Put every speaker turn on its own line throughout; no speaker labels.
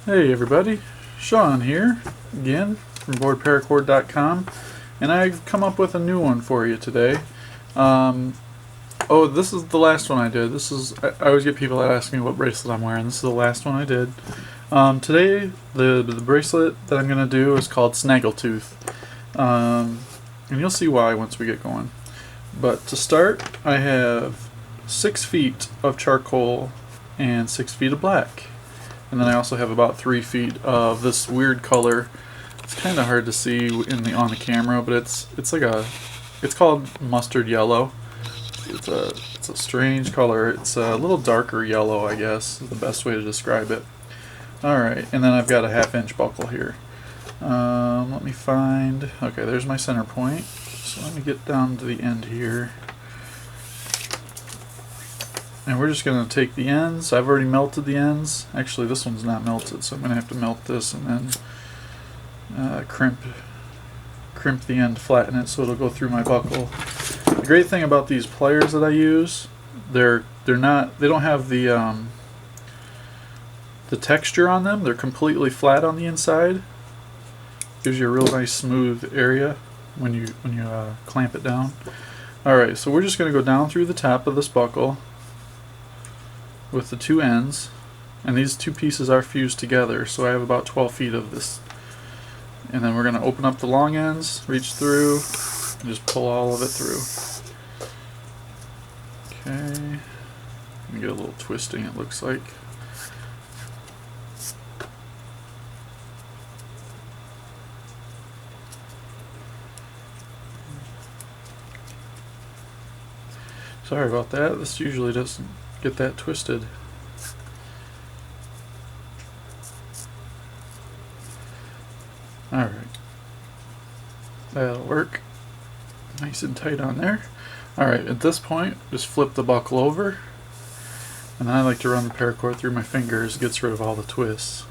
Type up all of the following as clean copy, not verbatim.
Hey everybody, Sean here, again, from BoredParacord.com, and I've come up with a new one for you today. This is the last one I did. I always get people that ask me what bracelet I'm wearing. This is the last one I did. Today, the bracelet that I'm going to do is called Snaggletooth, and you'll see why once we get going. But to start, I have 6 feet of charcoal and 6 feet of black. And then I also have about 3 feet of this weird color. It's kind of hard to see on the camera, but it's called mustard yellow. It's a strange color. It's a little darker yellow, I guess, is the best way to describe it. Alright, and then I've got a 1/2 inch buckle here. Let me find, okay, there's my center point. So let me get down to the end here. And we're just going to take the ends. I've already melted the ends. Actually, this one's not melted, so I'm going to have to melt this and then crimp the end, flatten it so it'll go through my buckle. The great thing about these pliers that I use, they don't have the texture on them. They're completely flat on the inside. Gives you a real nice smooth area when you clamp it down. Alright, so we're just going to go down through the top of this buckle with the 2 ends, and these 2 pieces are fused together, so I have about 12 feet of this. And then we're going to open up the long ends, reach through, and just pull all of it through. Okay, let me get a little twisting, it looks like. Sorry about that, this usually doesn't get that twisted. Alright, that'll work. Nice and tight on there. Alright, at this point, just flip the buckle over, and then I like to run the paracord through my fingers. It gets rid of all the twists.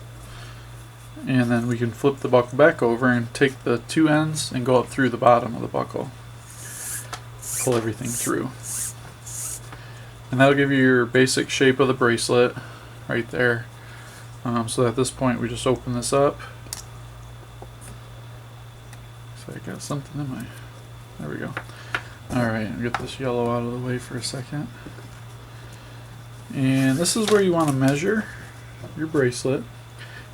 And then we can flip the buckle back over and take the 2 ends and go up through the bottom of the buckle. Pull everything through. And that'll give you your basic shape of the bracelet right there. So at this point we just open this up. So I got something in my... There we go. Alright, I'll get this yellow out of the way for a second. And this is where you want to measure your bracelet.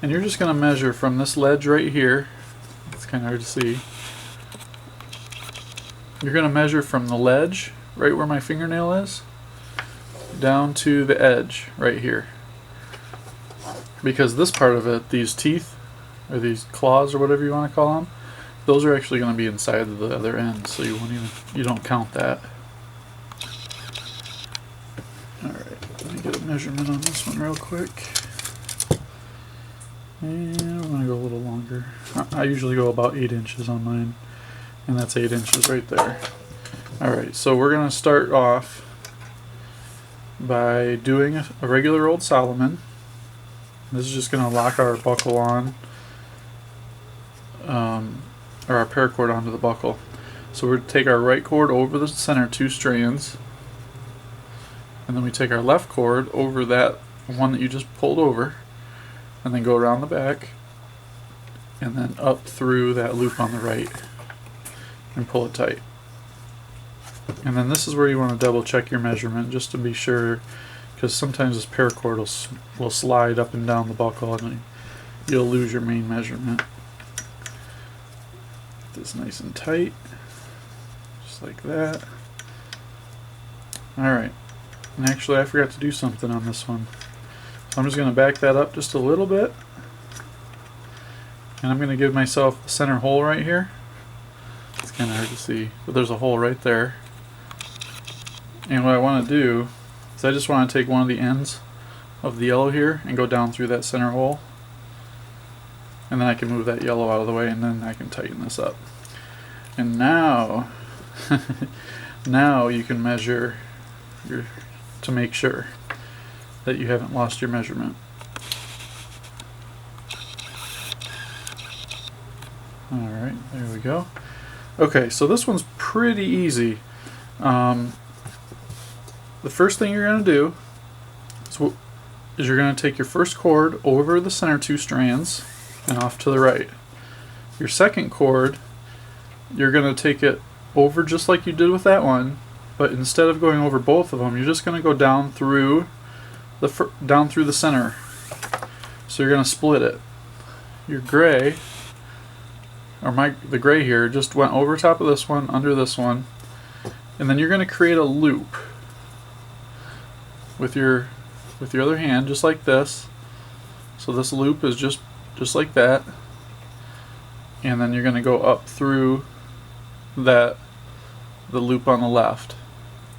And you're just going to measure from this ledge right here. It's kind of hard to see. You're going to measure from the ledge, right where my fingernail is, down to the edge right here, because this part of it, these teeth or these claws or whatever you want to call them, those are actually going to be inside of the other end, so you don't count that. Alright, let me get a measurement on this one real quick, and I'm going to go a little longer. I usually go about 8 inches on mine, and that's 8 inches right there. Alright, so we're going to start off by doing a regular old Solomon. This is just going to lock our buckle on, or our paracord onto the buckle. So we're going to take our right cord over the center 2 strands, and then we take our left cord over that one that you just pulled over, and then go around the back, and then up through that loop on the right, and pull it tight. And then this is where you want to double check your measurement just to be sure, because sometimes this paracord will slide up and down the buckle and you'll lose your main measurement. Get this nice and tight, just like that. Alright, and actually I forgot to do something on this one. So I'm just going to back that up just a little bit, and I'm going to give myself a center hole right here. It's kind of hard to see, but there's a hole right there. And what I want to do is I just want to take one of the ends of the yellow here and go down through that center hole, and then I can move that yellow out of the way, and then I can tighten this up. And now now you can measure to make sure that you haven't lost your measurement. Alright, there we go. Okay, so this one's pretty easy. The first thing you're going to do is is you're going to take your first cord over the center 2 strands and off to the right. Your second cord, you're going to take it over just like you did with that one, but instead of going over both of them, you're just going to go down through the center. So you're going to split it. Your gray, or the gray here, just went over top of this one, under this one, and then you're going to create a loop with your other hand, just like this. So this loop is just like that, and then you're going to go up through the loop on the left.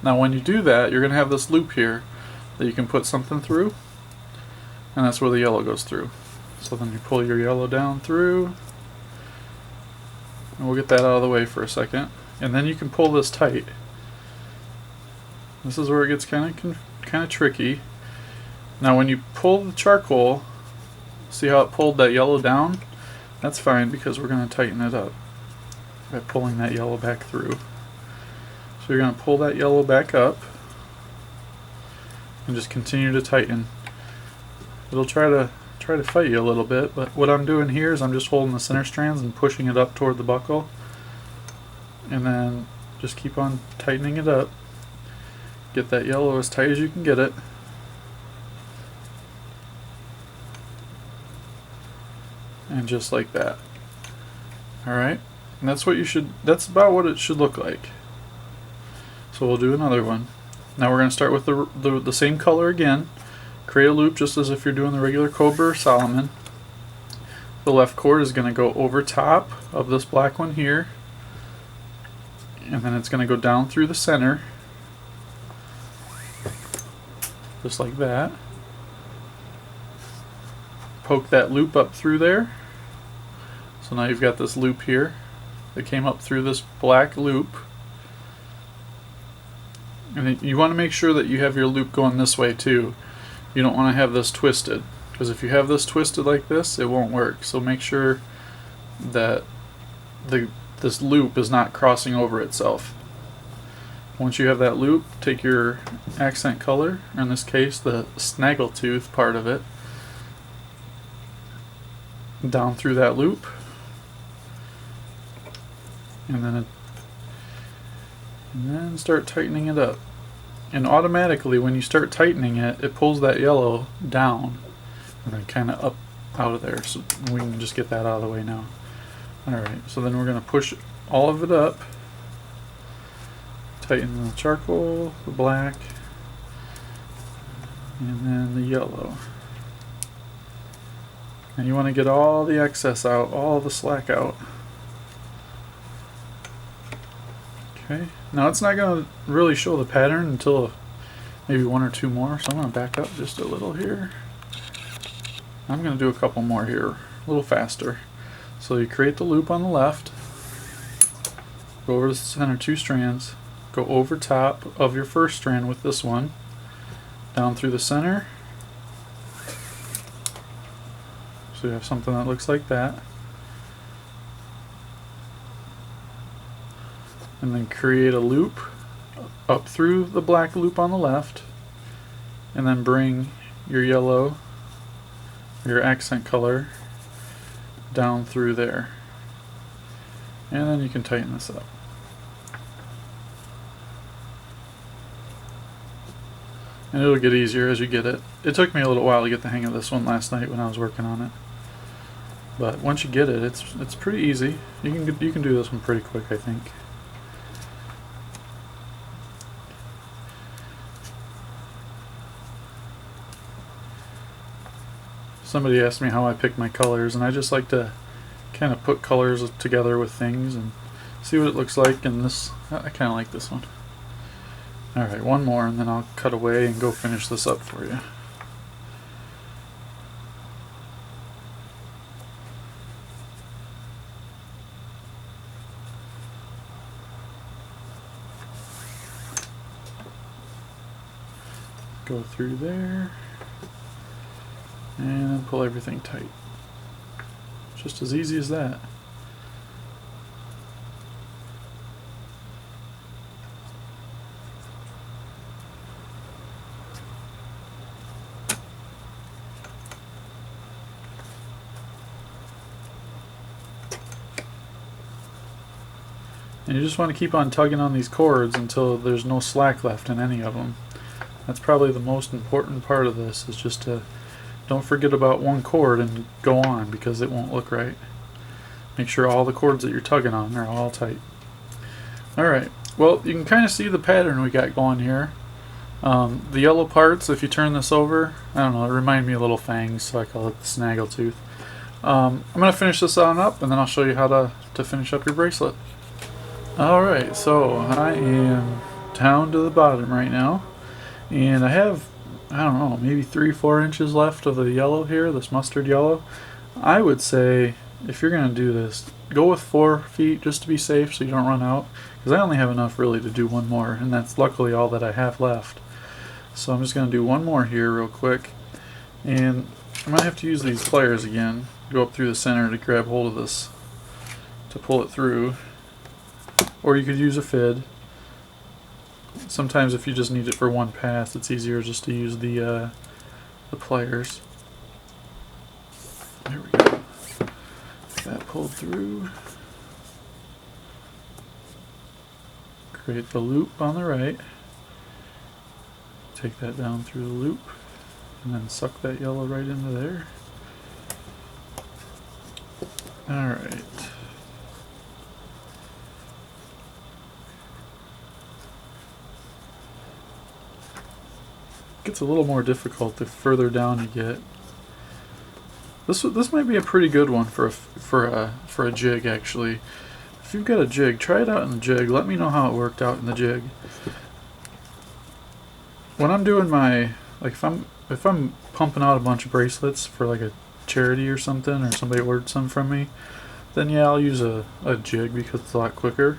Now when you do that, you're going to have this loop here that you can put something through, and that's where the yellow goes through. So then you pull your yellow down through, and we'll get that out of the way for a second, and then you can pull this tight. This is where it gets kind of tricky. Now when you pull the charcoal, see how it pulled that yellow down? That's fine, because we're going to tighten it up by pulling that yellow back through. So you're going to pull that yellow back up and just continue to tighten. It'll try to fight you a little bit, but what I'm doing here is I'm just holding the center strands and pushing it up toward the buckle, and then just keep on tightening it up. Get that yellow as tight as you can get it. And just like that. Alright? And that's about what it should look like. So we'll do another one. Now we're going to start with the same color again. Create a loop just as if you're doing the regular Cobra or Solomon. The left cord is going to go over top of this black one here, and then it's going to go down through the center, just like that. Poke that loop up through there. So now you've got this loop here that came up through this black loop. And you want to make sure that you have your loop going this way too. You don't want to have this twisted, because if you have this twisted like this, it won't work. So make sure that this loop is not crossing over itself. Once you have that loop, take your accent color, or in this case the Snaggletooth part of it, down through that loop, and then start tightening it up. And automatically when you start tightening it, it pulls that yellow down and then kind of up out of there. So we can just get that out of the way now. Alright, so then we're going to push all of it up, tighten the charcoal, the black, and then the yellow. And you want to get all the excess out, all the slack out. Okay, now it's not going to really show the pattern until maybe one or two more, so I'm going to back up just a little here. I'm going to do a couple more here, a little faster. So you create the loop on the left, go over the center 2 strands, go over top of your first strand with this one, down through the center. So you have something that looks like that. And then create a loop up through the black loop on the left, and then bring your yellow, your accent color, down through there. And then you can tighten this up. And it'll get easier as you get it. It took me a little while to get the hang of this one last night when I was working on it. But once you get it, it's pretty easy. You can do this one pretty quick, I think. Somebody asked me how I pick my colors, and I just like to kind of put colors together with things and see what it looks like. And this, I kind of like this one. Alright, one more and then I'll cut away and go finish this up for you. Go through there and then pull everything tight. Just as easy as that. And you just want to keep on tugging on these cords until there's no slack left in any of them. That's probably the most important part of this, is just to don't forget about one cord and go on, because it won't look right. Make sure all the cords that you're tugging on are all tight. Alright, well, you can kind of see the pattern we got going here. The yellow parts, if you turn this over, I don't know, it reminded me of little fangs, so I call it the Snaggletooth. I'm going to finish this on up, and then I'll show you how to finish up your bracelet. Alright, so I am down to the bottom right now, and I have, I don't know, maybe 3-4 inches left of the yellow here, this mustard yellow. I would say, if you're going to do this, go with 4 feet just to be safe so you don't run out, because I only have enough really to do one more, and that's luckily all that I have left. So I'm just going to do one more here real quick, and I might have to use these pliers again, go up through the center to grab hold of this to pull it through, or you could use a fid. Sometimes if you just need it for one pass, it's easier just to use the pliers. There we go. Get that pulled through. Create the loop on the right. Take that down through the loop, and then suck that yellow right into there. Alright. Gets a little more difficult the further down you get. This might be a pretty good one for a jig, actually. If you've got a jig, try it out in the jig. Let me know how it worked out in the jig. When I'm doing my, like, if I'm pumping out a bunch of bracelets for like a charity or something, or somebody ordered some from me, then yeah, I'll use a jig because it's a lot quicker.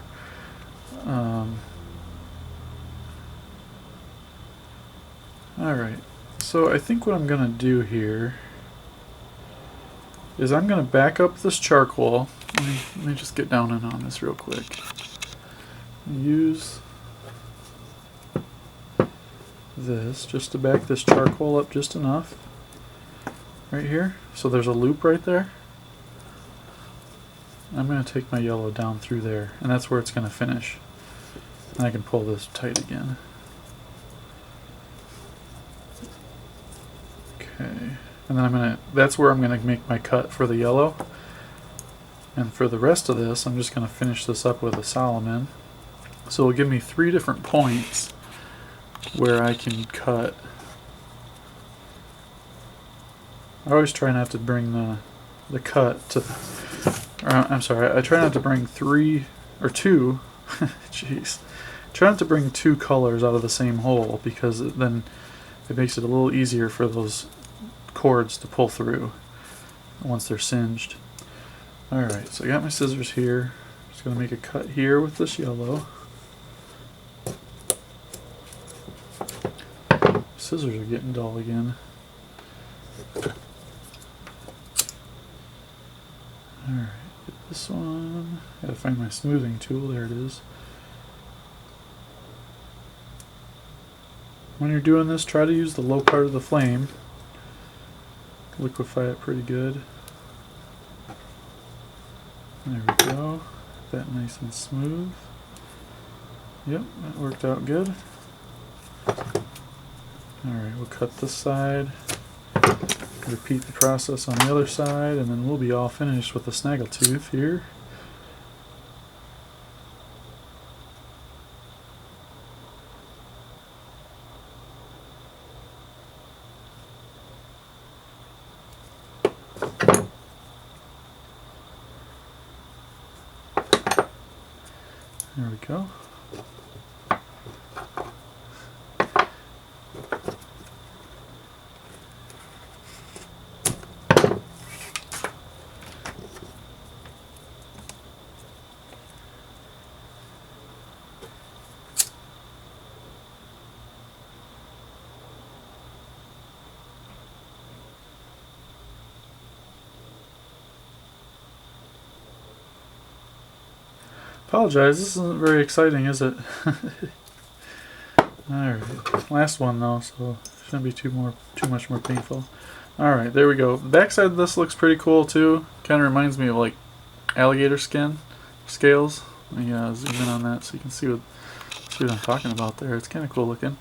Alright, so I think what I'm going to do here is I'm going to back up this charcoal. Let me just get down in on this real quick. Use this just to back this charcoal up just enough. Right here. So there's a loop right there. I'm going to take my yellow down through there, and that's where it's going to finish. And I can pull this tight again. Okay, and then that's where I'm going to make my cut for the yellow. And for the rest of this, I'm just going to finish this up with a Solomon. So it'll give me 3 different points where I can cut. I always try not to bring the cut to, I'm sorry, I try not to bring 3 or 2, jeez. Try not to bring 2 colors out of the same hole, because then it makes it a little easier for those cords to pull through once they're singed. Alright, so I got my scissors here. Just going to make a cut here with this yellow. Scissors are getting dull again. Alright, get this one. Gotta find my smoothing tool. There it is. When you're doing this, try to use the low part of the flame. Liquefy it pretty good. There we go. Get that nice and smooth. Yep, that worked out good. Alright, we'll cut this side. Repeat the process on the other side, and then we'll be all finished with the Snaggletooth here. There we go. Apologize, this isn't very exciting, is it? Alright, last one though, so shouldn't be too much more painful. Alright, there we go. The backside of this looks pretty cool too. Kind of reminds me of like alligator skin scales. Let me zoom in on that so you can see what I'm talking about there. It's kind of cool looking.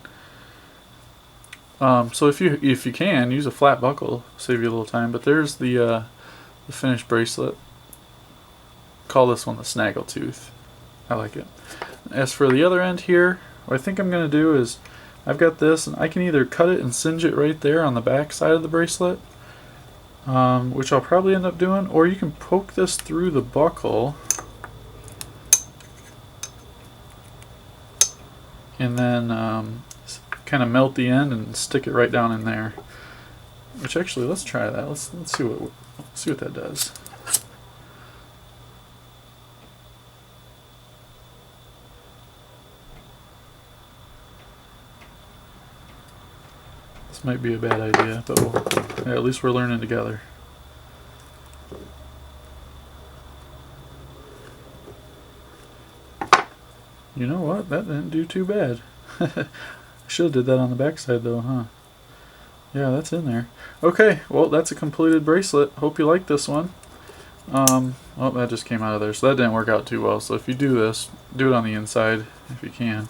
So if you can use a flat buckle, save you a little time. But there's the finished bracelet. Call this one the Snaggletooth. I like it. As for the other end here, what I think I'm going to do is I've got this, and I can either cut it and singe it right there on the back side of the bracelet, which I'll probably end up doing, or you can poke this through the buckle and then kind of melt the end and stick it right down in there. Which actually, let's try that. Let's see what that does. This might be a bad idea, but yeah, at least we're learning together. You know what? That didn't do too bad. I should have did that on the back side though, huh? Yeah, that's in there. Okay, well, that's a completed bracelet. Hope you like this one. Oh, that just came out of there, so that didn't work out too well. So if you do this, do it on the inside if you can.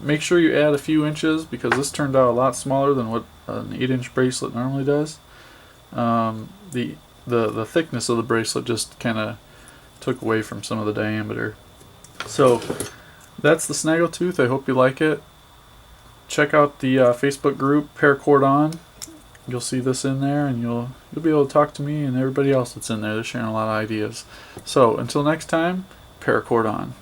Make sure you add a few inches because this turned out a lot smaller than what an 8-inch bracelet normally does. The thickness of the bracelet just kind of took away from some of the diameter. So that's the Snaggletooth. I hope you like it. Check out the Facebook group Paracord on. You'll see this in there, and you'll be able to talk to me and everybody else that's in there. They're sharing a lot of ideas. So until next time, Paracord on.